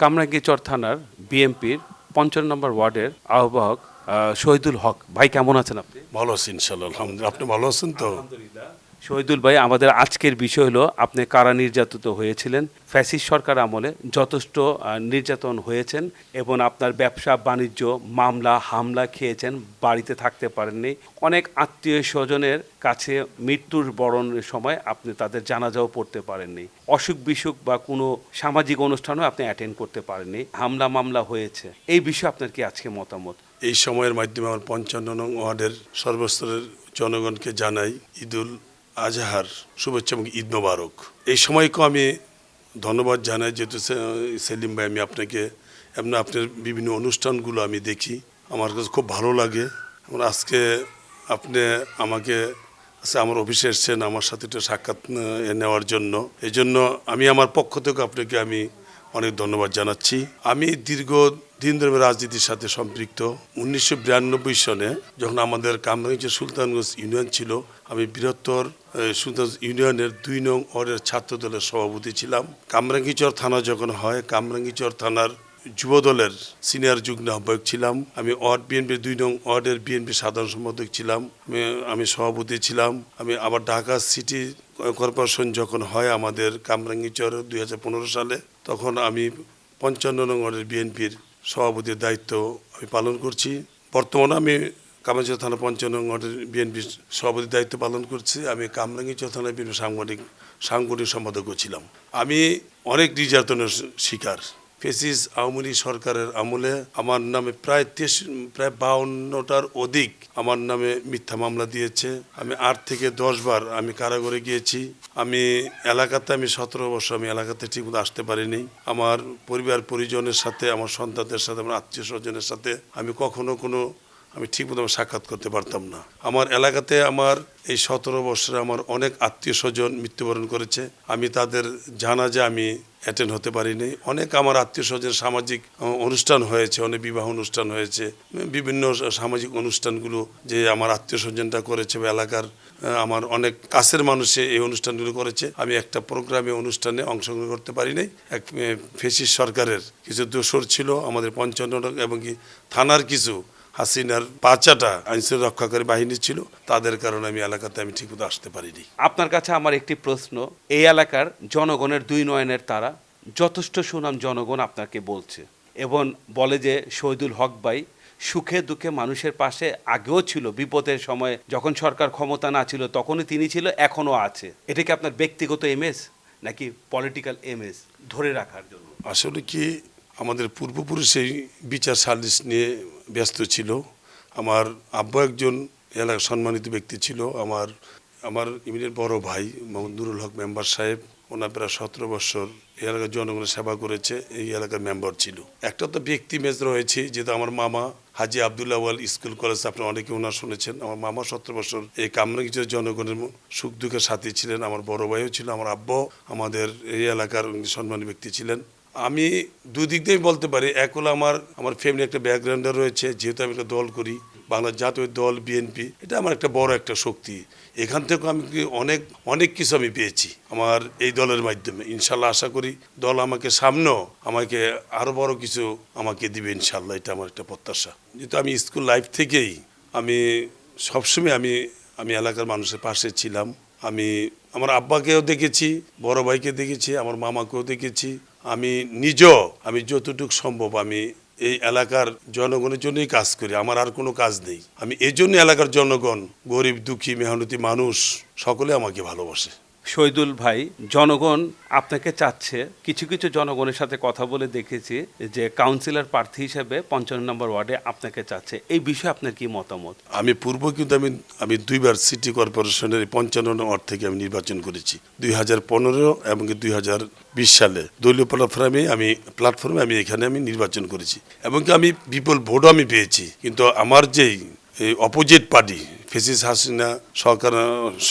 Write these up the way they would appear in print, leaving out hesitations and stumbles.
কামরাঙ্গীরচর থানার বিএনপির ৫৫ নম্বর ওয়ার্ডের আহ্বায়ক শহীদুল হক ভাই, কেমন আছেন আপনি? ভালো আছি ইনশাল্লাহ, আলহামদুলিল্লাহ। আপনি ভালো আছেন তো? আলহামদুলিল্লাহ। শহীদুল ভাই, আমাদের আজকের বিষয় হলো আপনি কারা নির্যাতিত হয়েছিলেন। ফ্যাসিস্ট সরকার আমলে যথেষ্ট নির্যাতন হয়েছেন এবং আপনার ব্যবসা বাণিজ্য মামলা হামলা খেয়েছেন, বাড়িতে থাকতে পারেননি। অনেক আত্মীয় স্বজনের কাছে মৃত্যুর বরণের সময় আপনি তাদের জানাজাও পড়তে পারেননি। অসুখ বিসুখ বা কোনো সামাজিক অনুষ্ঠানও আপনি অ্যাটেন্ড করতে পারেননি। হামলা মামলা হয়েছে, এই বিষয়ে আপনার কি আজকে মতামত? এই সময়ের মাধ্যমে আমার ৫৫ নং ওয়ার্ডের সর্বস্তরের জনগণকে জানাই ঈদুল আজহার শুভেচ্ছা এবং ঈদ মোবারক। এই সময়কেও আমি ধন্যবাদ জানাই, যেহেতু সেলিম ভাই আমি আপনাকে এমনি আপনার বিভিন্ন অনুষ্ঠানগুলো আমি দেখি, আমার কাছে খুব ভালো লাগে। এবং আজকে আপনি আমাকে আমার অফিসে এসেছেন আমার সাথে একটু সাক্ষাৎ নেওয়ার জন্য। এই জন্য আমি আমার পক্ষ থেকে আপনাকে আমি অনেক ধন্যবাদ জানাচ্ছি। আমি দীর্ঘদিন ধরে রাজনীতির সাথে সম্পৃক্ত। ১৯৯২ সনে যখন আমাদের কামরাঙ্গীরচর সুলতানগঞ্জ ইউনিয়ন ছিল, আমি বৃহত্তর সুলতানগঞ্জ ইউনিয়নের ২ নং ওয়ার্ডের ছাত্র দলের সভাপতি ছিলাম। কামরাঙ্গীরচর থানা যখন হয়, কামরাঙ্গীরচর থানার যুব দলের সিনিয়র যুগ্ম আহ্বায়ক ছিলাম। আমি ওয়ার্ড বিএনপির ২ নং ওয়ার্ডের বিএনপি সাধারণ সম্পাদক ছিলাম, আমি সভাপতি ছিলাম। আমি আবার ঢাকা সিটি কর্পোরেশন যখন হয় আমাদের কামরাঙ্গীরচর ২০১৫ সালে, তখন আমি ৫৫ নং ওয়ার্ডের বিএনপির সভাপতির দায়িত্ব আমি পালন করছি। বর্তমানে আমি কামরাঙ্গীরচর থানা ৫৫ নং ওয়ার্ডের বিএনপির সভাপতির দায়িত্ব পালন করছি। আমি কামরাঙ্গীরচর থানা বিএনপি সাংগঠনিক সম্পাদকও ছিলাম। আমি অনেক নির্যাতনের শিকার। ফ্যাসিস্ট আওয়ামী লীগ সরকারের আমলে আমার নামে প্রায় ৫২টার অধিক আমার নামে মিথ্যা মামলা দিয়েছে। আমি ৮ থেকে ১০ বার আমি কারাগারে গিয়েছি। আমি ১৭ বছর আমি এলাকাতে ঠিকমতো আসতে পারিনি। আমার পরিবার পরিজনের সাথে, আমার সন্তানদের সাথে, আমার আত্মীয় স্বজনের সাথে আমি কখনো আমি ঠিকমতো সাক্ষাৎ করতে পারতাম না। আমার এলাকাতে আমার এই ১৭ বছরে আমার অনেক আত্মীয় স্বজন মৃত্যুবরণ করেছে। আমি তাদের জানাজা আমি অ্যাটেন্ড হতে পারিনি। অনেক আমার আত্মীয় স্বজন সামাজিক অনুষ্ঠান হয়েছে, অনেক বিবাহ অনুষ্ঠান হয়েছে, বিভিন্ন সামাজিক অনুষ্ঠানগুলো যে আমার আত্মীয় স্বজনটা করেছে বা এলাকার আমার অনেক কাছের মানুষে এই অনুষ্ঠানগুলো করেছে। আমি একটা প্রোগ্রামে অনুষ্ঠানে অংশগ্রহণ করতে পারিনি। এক ফ্যাসিস্ট সরকারের কিছু দোসর ছিল আমাদের ৫৫ এবং কি থানার কিছু হাসিনার পাচাটা আইনশৃঙ্খলা রক্ষাকারী বাহিনী ছিল, তাদের কারণে আমি এলাকাতে আমি ঠিকমতো আসতে পারিনি। আপনার কাছে আমার একটি প্রশ্ন, এই এলাকার জনগণের ২ নয়নের তারা যথেষ্ট সুনাম জনগণ আপনাকে বলছে এবং বলে যে শহীদুল হক ভাই সুখে দুঃখে মানুষের পাশে আগেও ছিল, বিপদের সময় যখন সরকার ক্ষমতা না ছিল তখনই তিনি ছিল, এখনও আছে। এটা কি আপনার ব্যক্তিগত এমএস নাকি পলিটিক্যাল এমএস ধরে রাখার জন্য? আসলে কি, আমাদের পূর্বপুরুষ এই বিচার সালিশ নিয়ে ব্যস্ত ছিল। আমার আব্বা একজন এলাকার সম্মানিত ব্যক্তি ছিল। আমার ইমিডিয়েট বড় ভাই মোহাম্মদ নুরুল হক মেম্বার সাহেব, ওনার প্রায় ১৭ বছর এই এলাকার জনগণের সেবা করেছে, এই এলাকার মেম্বার ছিল। একটা তো ব্যক্তি মেজ রয়েছে, যেহেতু আমার মামা হাজি আবদুল্লাহ ওয়াল স্কুল কলেজ, আপনারা অনেকে ওনার শুনেছেন। আমার মামা ১৭ বছর এই কামরাঙ্গীরচর জনগণের সুখ দুঃখের সাথী ছিলেন। আমার বড় ভাইও ছিল, আমার আব্বাও আমাদের এই এলাকার সম্মানী ব্যক্তি ছিলেন। আমি দুই দিক দিয়েই বলতে পারি। এক হলো আমার ফ্যামিলি একটা ব্যাকগ্রাউন্ডে রয়েছে, যেহেতু আমি একটা দল করি, বাংলা জাতীয় দল বিএনপি, এটা আমার একটা বড় একটা শক্তি। এখান থেকে আমি অনেক কিছু আমি পেয়েছি আমার এই দলের মাধ্যমে। ইনশাল্লাহ আশা করি দল আমাকে সামনেও আমাকে আরও বড় কিছু আমাকে দিবে ইনশাল্লাহ, এটা আমার একটা প্রত্যাশা। যেহেতু আমি স্কুল লাইফ থেকেই আমি সবসময় আমি এলাকার মানুষের পাশে ছিলাম। আমি আমার আব্বাকেও দেখেছি, বড় ভাইকে দেখেছি, আমার মামাকেও দেখেছি। আমি নিজেও আমি যতটুকু সম্ভব আমি এই এলাকার জনগণের জন্যই কাজ করি, আমার আর কোনো কাজ নেই। আমি এই জন্য এলাকার জনগণ, গরিব দুঃখী মেহনতি মানুষ সকলে আমাকে ভালোবাসে। শহীদুল ভাই, জনগণ আপনাকে চাচ্ছে, কিছু কিছু জনগণের সাথে কথা বলে দেখেছি যে কাউন্সিলর প্রার্থী হিসেবে ৫৫ নম্বর ওয়ার্ডে আপনাকে চাচ্ছে, এই বিষয়ে আপনার কি মতামত? আমি পূর্ব কিন্তু আমি ২বার সিটি কর্পোরেশনের ৫৫ নং ওয়ার্ড থেকে আমি নির্বাচন করেছি, ২০১৫ এবং ২০২০ সালে দলীয় প্ল্যাটফর্মে আমি এখানে আমি নির্বাচন করেছি এবং আমি বিপুল ভোটও আমি পেয়েছি। কিন্তু আমার যেই অপোজিট পার্টি ফ্যাসিস্ট হাসিনা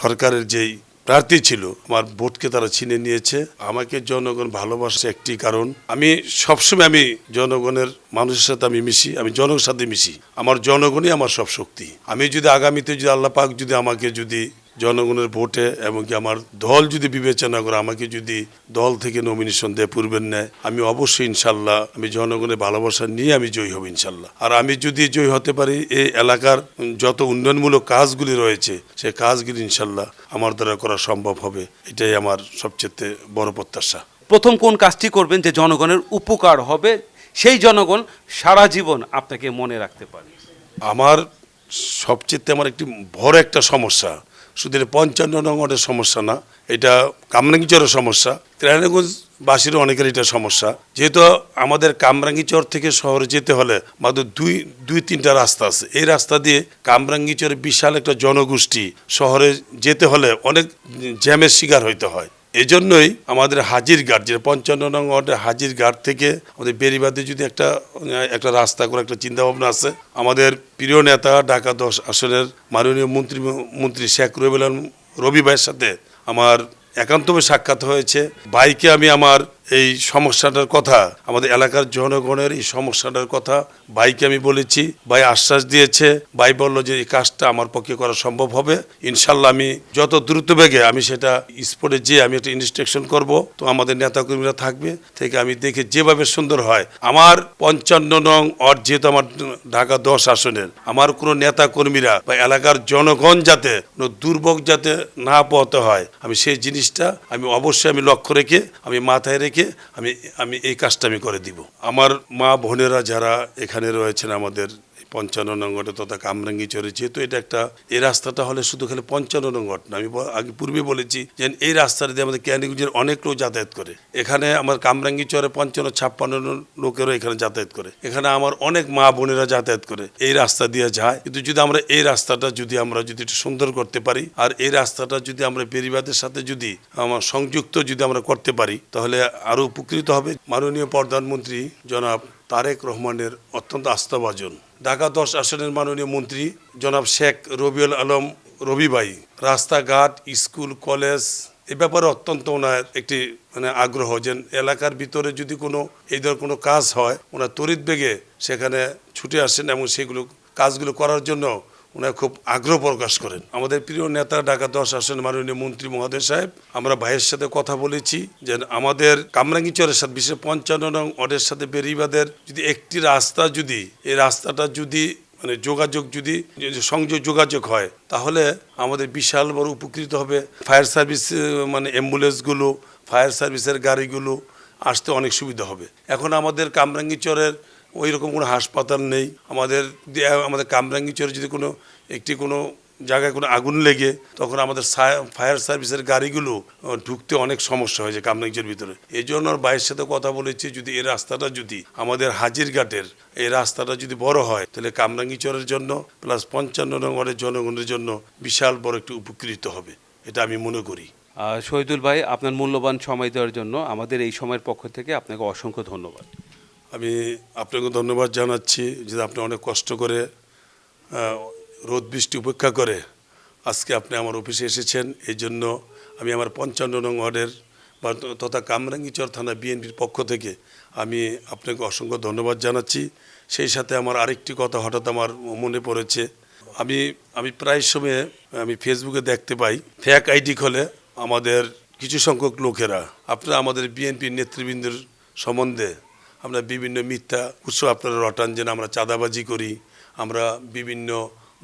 সরকারের যেই প্রার্থী ছিল, আমার ভোটকে তারা ছিনে নিয়েছে। আমাকে জনগণ ভালোবাসে একটি কারণ, আমি সবসময় আমি জনগণের মানুষের সাথে আমি মিশি, আমি জনগণের সাথে মিশি। আমার জনগণই আমার সব শক্তি। আমি যদি আগামীতে যদি আল্লাহ পাক যদি আমাকে যদি জনগণের ভোটে এবং কি আমার দল যদি বিবেচনা করে আমাকে যদি দল থেকে নমিনেশন দেয় পূর্বের নেয়, আমি অবশ্যই ইনশাল্লাহ আমি জনগণের ভালোবাসা নিয়ে আমি জয়ী হব ইনশাল্লাহ। আর আমি যদি জয়ী হতে পারি, এই এলাকার যত উন্নয়নমূলক কাজগুলি রয়েছে সেই কাজগুলি ইনশাল্লাহ আমার দ্বারা করা সম্ভব হবে, এটাই আমার সবচেয়ে বড় প্রত্যাশা। প্রথম কোন কাজটি করবেন যে জনগণের উপকার হবে, সেই জনগণ সারা জীবন আপনাকে মনে রাখতে পারে? আমার সবচেয়ে আমার একটি বড় একটা সমস্যা, শুধু এটা 55 নং ওয়ার্ডের সমস্যা না, এটা কামরাঙ্গীচরের সমস্যা, কেরানীগঞ্জবাসীরও অনেকের এটা সমস্যা। যেহেতু আমাদের কামরাঙ্গীচর থেকে শহরে যেতে হলে মাত্র দুই তিনটা রাস্তা আছে, এই রাস্তা দিয়ে কামরাঙ্গীচরের বিশাল একটা জনগোষ্ঠী শহরে যেতে হলে অনেক জ্যামের শিকার হইতে হয়। এই জন্যই আমাদের হাজিরঘাট, যে 55 নং ওয়ার্ডের হাজিরঘাট থেকে আমাদের বেরিবাদে যদি একটা রাস্তা করে একটা চিন্তাভাবনা আছে। আমাদের প্রিয় নেতা ঢাকা 10 আসনের মাননীয় মন্ত্রী শেখ রবি ভাইয়ের সাথে আমার একান্তভাবে সাক্ষাৎ হয়েছে। ভাইকে আমি আমার এই সমস্যাটার কথা, আমাদের এলাকার জনগণের এই সমস্যাটার কথা ভাইকে আমি বলেছি। ভাই আশ্বাস দিয়েছে, ভাই বলল যে এই কাজটা আমার পক্ষে করা সম্ভব হবে ইনশাল্লাহ। আমি যত দ্রুত বেগে আমি সেটা স্পটে যেয়ে আমি একটা ইনস্ট্রাকশন করব, তো আমাদের নেতাকর্মীরা থাকবে থেকে আমি দেখে যেভাবে সুন্দর হয়। আমার 55 নং ওয়ার্ড যেহেতু আমার ঢাকা 10 আসনের, আমার কোনো নেতাকর্মীরা বা এলাকার জনগণ যাতে কোনো দুর্ভোগ যাতে না পোহাতে হয়, আমি সেই জিনিসটা আমি অবশ্যই আমি লক্ষ্য রেখে আমি মাথায় রেখে আমি এই কাজটা আমি করে দিব। আমার মা বোনেরা যারা এখানে রয়েছেন আমাদের 55 নং ওয়ার্ডে তথা কামরাঙ্গীচরে, যেহেতু এটা একটা, এই রাস্তাটা হলে শুধু খালি 55 নং ওয়ার্ড না, আমি আগে পূর্বে বলেছি যে এই রাস্তাটা দিয়ে আমাদের কেরানীগঞ্জের অনেক লোক যাতায়াত করে। এখানে আমার কামরাঙ্গীচরে 55-56 লোকেরও এখানে যাতায়াত করে, এখানে আমার অনেক মা বোনেরা যাতায়াত করে, এই রাস্তা দিয়ে যায়। কিন্তু যদি আমরা এই রাস্তাটা যদি একটু সুন্দর করতে পারি, আর এই রাস্তাটা যদি আমরা বেরিবাদের সাথে যদি আমার সংযুক্ত যদি আমরা করতে পারি, তাহলে আরো উপকৃত হবে। মাননীয় প্রধানমন্ত্রী জনাব তারেক রহমানের অত্যন্ত আস্থাভাজন ঢাকা 10 আসনের মাননীয় মন্ত্রী জনাব শেখ রবিউল আলম রবি ভাই, রাস্তাঘাট, স্কুল, কলেজ এই ব্যাপারে অত্যন্ত ওনার একটি আগ্রহ, যে এলাকার ভিতরে যদি কোনো এই ধরনের কোনো কাজ হয় ওনার তড়িৎ বেগে সেখানে ছুটে আসেন এবং সেগুলো কাজগুলো করার জন্য ওনারা খুব আগ্রহ প্রকাশ করেন। আমাদের প্রিয় নেতা ঢাকা 10 আসনের মাননীয় মন্ত্রী মহোদয় সাহেব, আমরা ভাইয়ের সাথে কথা বলেছি যে আমাদের কামরাঙ্গীচরের সাথে বিশেষ 55 নং ওয়ার্ডের সাথে বেরিবাদের যদি একটি রাস্তা যদি এই রাস্তাটা যদি যোগাযোগ যদি সংযোগ যোগাযোগ হয়, তাহলে আমাদের বিশাল বড় উপকৃত হবে। ফায়ার সার্ভিস অ্যাম্বুলেন্সগুলো, ফায়ার সার্ভিসের গাড়িগুলো আসতে অনেক সুবিধা হবে। এখন আমাদের কামরাঙ্গীচরের ওই রকম কোনো হাসপাতাল নেই। আমাদের কামরাঙ্গীচরে যদি কোনো জায়গায় কোনো আগুন লেগে, তখন আমাদের ফায়ার সার্ভিসের গাড়িগুলো ঢুকতে অনেক সমস্যা হয়েছে কামরাঙ্গীচরের ভিতরে। এই জন্য ভাইয়ের সাথে কথা বলেছি, যদি এই রাস্তাটা যদি আমাদের হাজিরঘাটের এই রাস্তাটা যদি বড় হয়, তাহলে কামরাঙ্গীচরের জন্য প্লাস 55 নং ওয়ার্ডের জনগণের জন্য বিশাল বড় একটু উপকৃত হবে, এটা আমি মনে করি। শহীদুল ভাই, আপনার মূল্যবান সময় দেওয়ার জন্য আমাদের এই সময়ের পক্ষ থেকে আপনাকে অসংখ্য ধন্যবাদ। আমি আপনাকে ধন্যবাদ জানাচ্ছি যে আপনি অনেক কষ্ট করে রোদ বৃষ্টি উপেক্ষা করে আজকে আপনি আমার অফিসে এসেছেন। এই জন্য আমি আমার 55 নং ওয়ার্ডের তথা কামরাঙ্গীচর থানা বিএনপির পক্ষ থেকে আমি আপনাকে অসংখ্য ধন্যবাদ জানাচ্ছি। সেই সাথে আমার আরেকটি কথা হঠাৎ আমার মনে পড়েছে। আমি প্রায় সময় আমি ফেসবুকে দেখতে পাই ফেক আইডি খোলে আমাদের কিছু সংখ্যক লোকেরা, আপনারা আমাদের বিএনপির নেতৃবৃন্দের সম্বন্ধে আমরা বিভিন্ন মিথ্যা উৎস আপনারা রটান, যেন আমরা চাঁদাবাজি করি, আমরা বিভিন্ন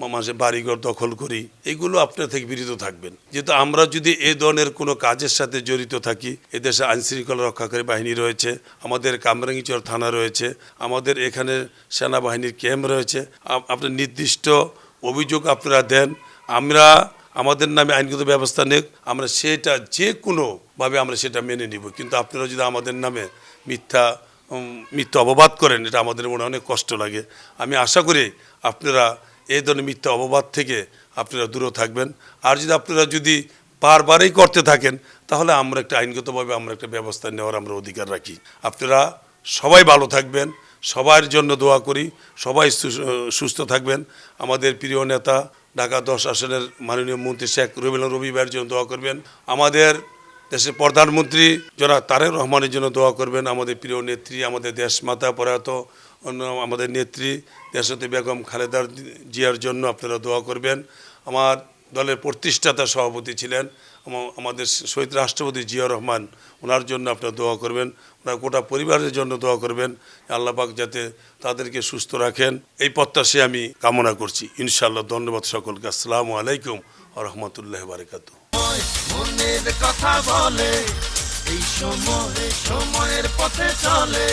মানুষের বাড়িঘর দখল করি। এগুলো আপনার থেকে বিরত থাকবেন। যেহেতু আমরা যদি এই ধরনের কোনো কাজের সাথে জড়িত থাকি, এদেশে আইনশৃঙ্খলা রক্ষাকারী বাহিনী রয়েছে, আমাদের কামরাঙ্গীচর থানা রয়েছে, আমাদের এখানে সেনাবাহিনীর ক্যাম্প রয়েছে, আপনার নির্দিষ্ট অভিযোগ আপনারা দেন, আমাদের নামে আইনগত ব্যবস্থা নেই, আমরা সেটা যে কোনোভাবে আমরা সেটা মেনে নিব। কিন্তু আপনারা যদি আমাদের নামে মিথ্যা অপবাদ করেন, এটা আমাদের মনে অনেক কষ্ট লাগে। আমি আশা করি আপনারা এই ধরনের মিথ্যা অপবাদ থেকে আপনারা দূরে থাকবেন। আর আপনারা যদি বারবারই করতে থাকেন, তাহলে আমরা একটা আইনগতভাবে আমরা একটা ব্যবস্থা নেওয়ার আমরা অধিকার রাখি। আপনারা সবাই ভালো থাকবেন, সবার জন্য দোয়া করি, সবাই সুস্থ থাকবেন। আমাদের প্রিয় নেতা ঢাকা 10 আসনের মাননীয় মন্ত্রী শেখ রবি ভাইয়ের জন্য দোয়া করবেন। আমাদের দেশের প্রধানমন্ত্রী জনাব তারেক রহমানের জন্য দোয়া করবেন। আমাদের প্রিয় নেত্রী, আমাদের দেশমাতা প্রয়াত আমাদের নেত্রী দেশনেত্রী বেগম খালেদা জিয়ার জন্য আপনারা দোয়া করবেন। আমার দলের প্রতিষ্ঠাতা সভাপতি ছিলেন আমাদের শহীদ রাষ্ট্রপতি জিয়াউর রহমান, ওনার জন্য আপনারা দোয়া করবেন, ওনার গোটা পরিবারের জন্য দোয়া করবেন, আল্লাহ পাক যাতে তাদেরকে সুস্থ রাখেন, এই প্রত্যাশা আমি কামনা করছি ইনশাআল্লাহ। ধন্যবাদ সকলকে। আসসালামু আলাইকুম ওয়া রাহমাতুল্লাহি ওয়া বারাকাতুহু। মনের কথা বলে, এই সময় সময়ের পথে চলে,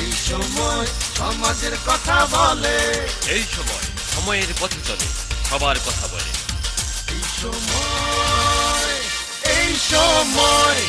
এই সময় সমাজের কথা বলে, এই সময় সময়ের পথে চলে, সবার কথা বলে। এই সময়